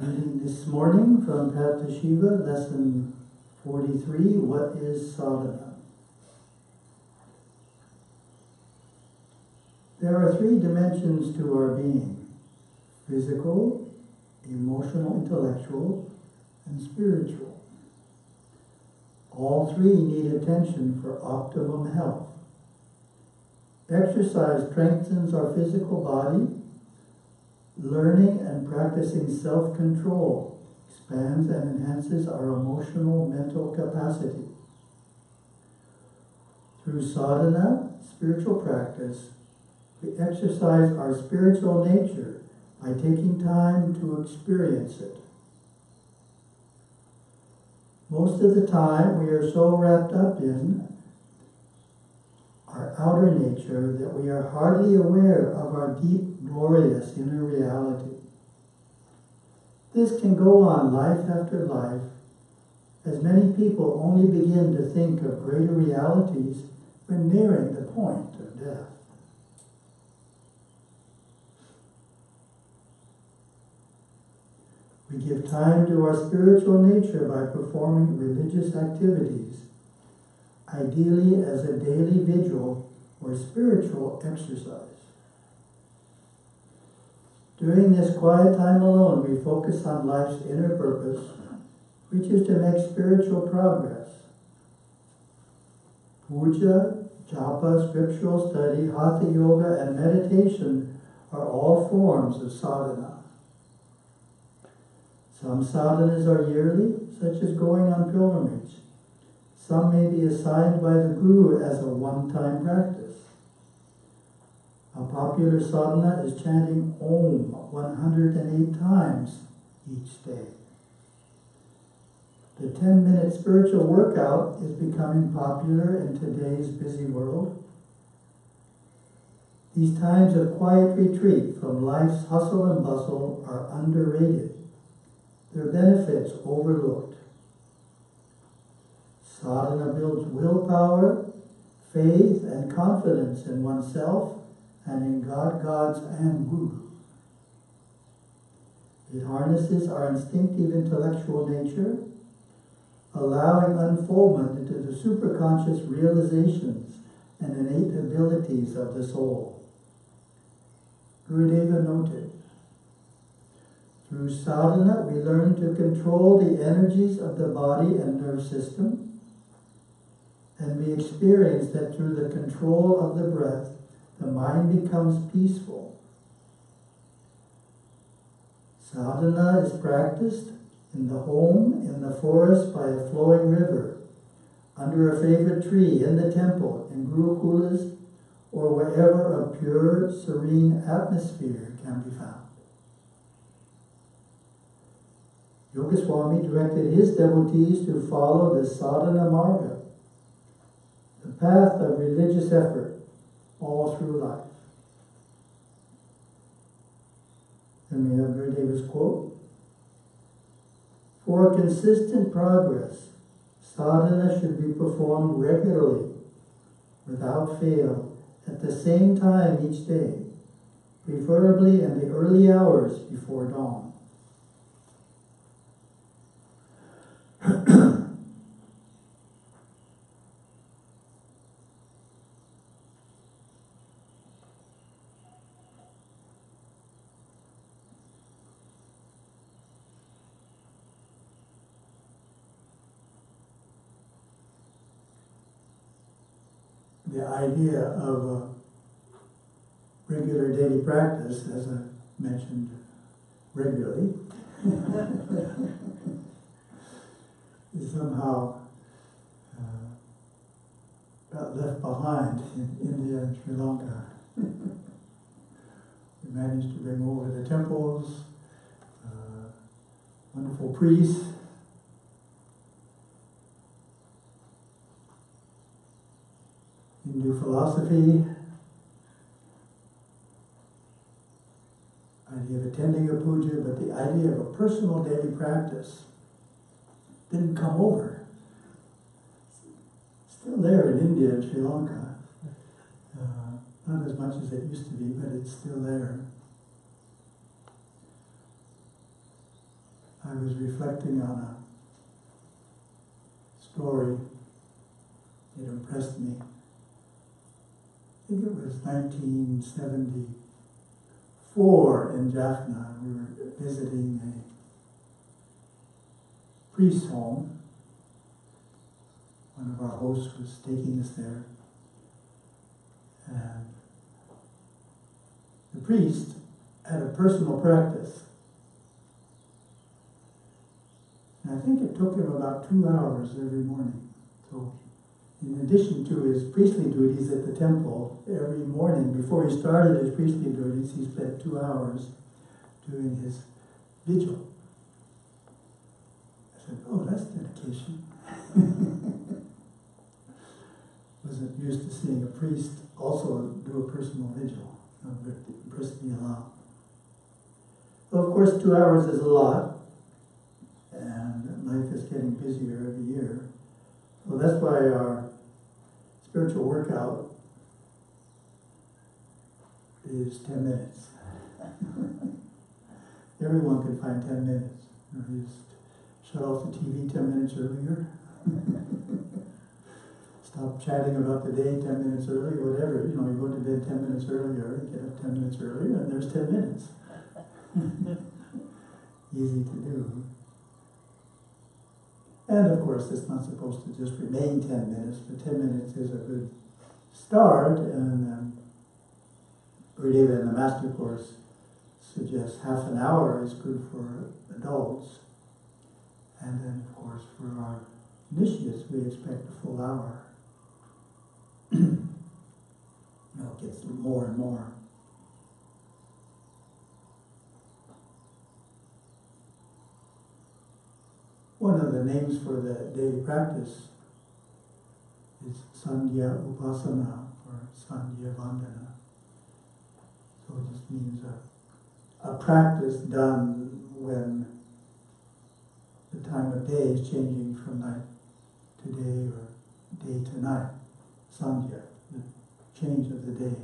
Reading this morning from To Siva, lesson 43, What is Sadhana? There are three dimensions to our being: physical, emotional, intellectual, and spiritual. All three need attention for optimum health. Exercise strengthens our physical body. Learning and practicing self-control expands and enhances our emotional, mental capacity. Through sadhana, spiritual practice, we exercise our spiritual nature by taking time to experience it. Most of the time, we are so wrapped up in our outer nature that we are hardly aware of our deep, glorious inner reality. This can go on life after life, as many people only begin to think of greater realities when nearing the point of death. We give time to our spiritual nature by performing religious activities, ideally as a daily vigil or spiritual exercise. During this quiet time alone, we focus on life's inner purpose, which is to make spiritual progress. Puja, japa, scriptural study, hatha yoga, and meditation are all forms of sadhana. Some sadhanas are yearly, such as going on pilgrimage. Some may be assigned by the Guru as a one-time practice. A popular sadhana is chanting Om 108 times each day. The 10-minute spiritual workout is becoming popular in today's busy world. These times of quiet retreat from life's hustle and bustle are underrated, their benefits overlooked. Sadhana builds willpower, faith, and confidence in oneself and in God, gods, and Guru. It harnesses our instinctive intellectual nature, allowing unfoldment into the superconscious realizations and innate abilities of the soul. Gurudeva noted, through sadhana we learn to control the energies of the body and nerve system, and we experience that through the control of the breath, the mind becomes peaceful. Sadhana is practiced in the home, in the forest, by a flowing river, under a favorite tree, in the temple, in gurukulas, or wherever a pure, serene atmosphere can be found. Yogaswami directed his devotees to follow the sadhana marga, the path of religious effort, all through life. And we have Gurudeva's quote, for consistent progress, sadhana should be performed regularly, without fail, at the same time each day, preferably in the early hours before dawn. The idea of a regular daily practice, as I mentioned regularly, is somehow got left behind in India and Sri Lanka. We managed to bring over the temples, wonderful priests, Hindu philosophy, idea of attending a puja, but the idea of a personal daily practice didn't come over. Still there in India and Sri Lanka. Not as much as it used to be, but it's still there. I was reflecting on a story. It impressed me. I think it was 1974 in Jaffna. We were visiting a priest's home. One of our hosts was taking us there. And the priest had a personal practice. And I think it took him about 2 hours every morning. So in addition to his priestly duties at the temple, every morning before he started his priestly duties, he spent 2 hours doing his vigil. I said, oh, that's dedication. Wasn't used to seeing a priest also do a personal vigil. It impressed me a lot. Well, of course, 2 hours is a lot, and life is getting busier every year. So that's why our spiritual workout is 10 minutes. Everyone can find 10 minutes. You just shut off the TV 10 minutes earlier. Stop chatting about the day 10 minutes early, whatever. You go to bed 10 minutes earlier, you get up 10 minutes earlier, and there's 10 minutes. Easy to do. And of course, it's not supposed to just remain 10 minutes, but 10 minutes is a good start, and Gurudeva in the Master Course suggests half an hour is good for adults. And then, of course, for our initiates, we expect a full hour. It gets more and more. One of the names for the daily practice is Sandhya Upasana or Sandhya Vandana. So it just means a practice done when the time of day is changing from night to day or day to night. Sandhya, the change of the day.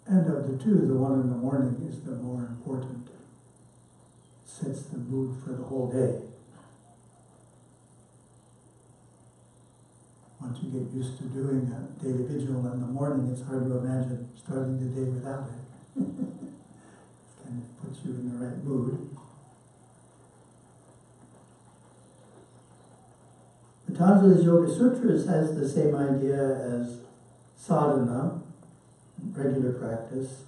And of the two, the one in the morning is the more important. It sets the mood for the whole day. Once you get used to doing a daily vigil in the morning, it's hard to imagine starting the day without it. It kind of puts you in the right mood. Patanjali's Yoga Sutras has the same idea as sadhana, regular practice.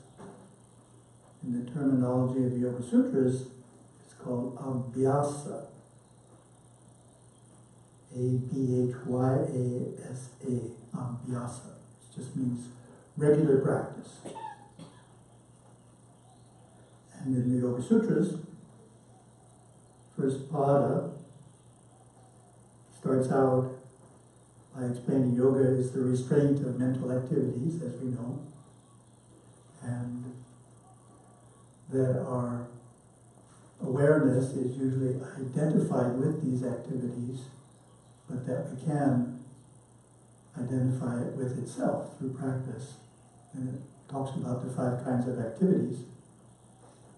In the terminology of the Yoga Sutras, it's called abhyasa. A-B-H-Y-A-S-A, abhyasa. It just means regular practice. And in the Yoga Sutras, first pada starts out by explaining yoga is the restraint of mental activities, as we know, and that our awareness is usually identified with these activities, but that we can identify it with itself through practice. And it talks about the 5 kinds of activities.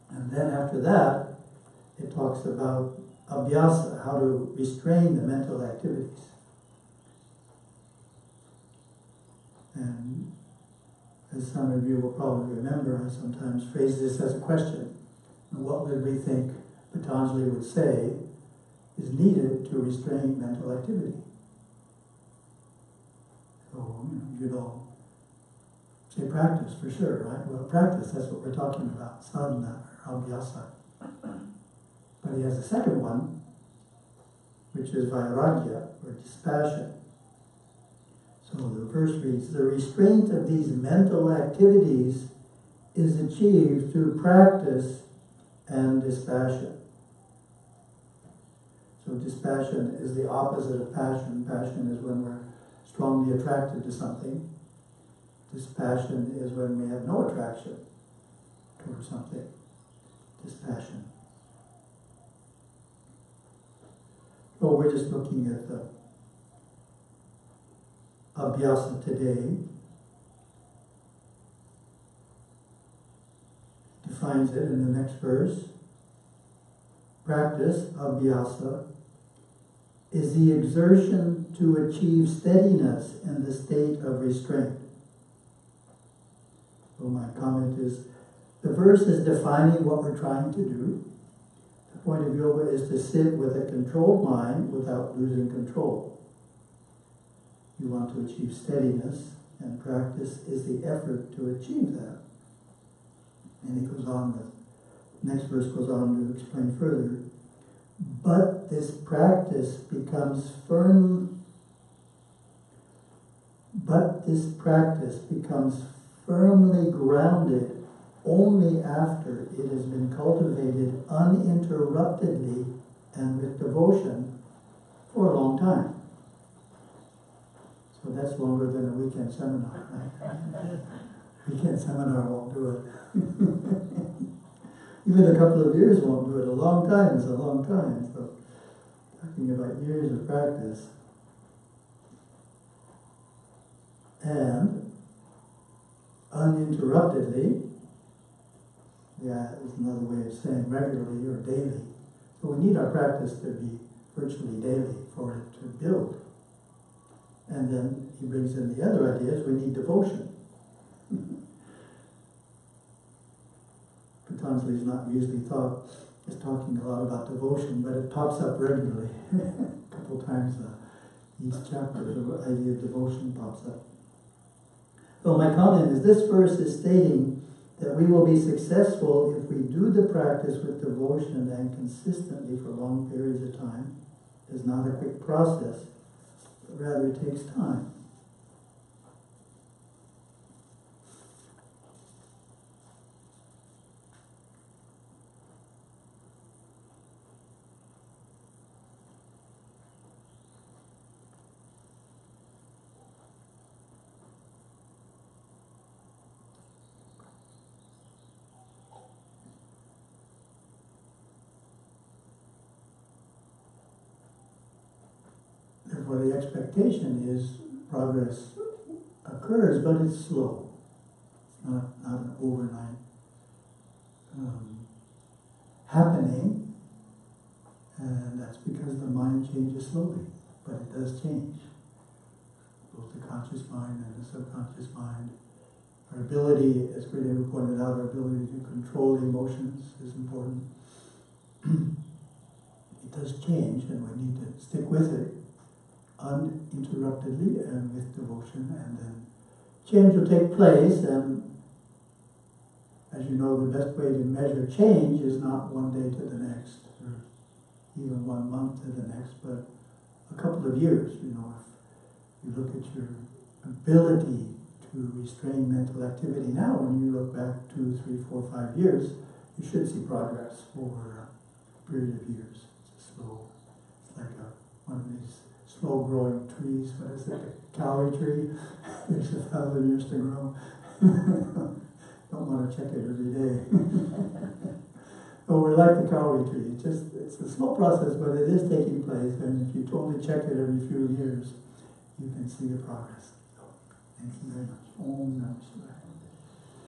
And then after that, it talks about abhyasa, how to restrain the mental activities. And as some of you will probably remember, I sometimes phrase this as a question. What would we think Patanjali would say is needed to restrain mental activity? So, you'd all say practice for sure, right? Well, practice, that's what we're talking about, sadhana or abhyasa. But he has a second one, which is vairagya, or dispassion. So the verse reads, the restraint of these mental activities is achieved through practice and dispassion. So dispassion is the opposite of passion. Passion is when we're strongly attracted to something. Dispassion is when we have no attraction towards something. Dispassion. So we're just looking at the abhyasa today. Defines it in the next verse. Practice, abhyasa, is the exertion to achieve steadiness in the state of restraint. So my comment is, the verse is defining what we're trying to do. The point of yoga is to sit with a controlled mind without losing control. You want to achieve steadiness, and practice is the effort to achieve that. And he goes on with, next verse goes on to explain further. But this practice becomes firmly grounded only after it has been cultivated uninterruptedly and with devotion for a long time. So that's longer than a weekend seminar, right? Weekend seminar won't do it. Even a couple of years won't do it. A long time is a long time. So, talking about years of practice. And uninterruptedly, is another way of saying regularly or daily. So we need our practice to be virtually daily for it to build. And then he brings in the other ideas. We need devotion. Patanjali is not usually thought as talking a lot about devotion, but it pops up regularly. A couple times each chapter, the idea of devotion pops up. So my comment is, this verse is stating that we will be successful if we do the practice with devotion and consistently for long periods of time. It's not a quick process, but rather it takes time. Therefore, the expectation is progress occurs, but it's slow. It's not an overnight happening, and that's because the mind changes slowly, but it does change. Both the conscious mind and the subconscious mind. Our ability, as Gurudeva pointed out, our ability to control emotions is important. It does change, and we need to stick with it uninterruptedly and with devotion, and then change will take place. And as you know, the best way to measure change is not one day to the next, or even 1 month to the next, but a couple of years. You know, if you look at your ability to restrain mental activity now, when you look back 2, 3, 4, 5 years, you should see progress over a period of years. It's slow. It's like one of these slow-growing trees. What is it? A kauri tree? There's 1,000 years to grow. Don't want to check it every day. But we're like the kauri tree. It's a slow process, but it is taking place. And if you only check it every few years, you can see the progress. So, thank you very much. Om Namah Shivaya.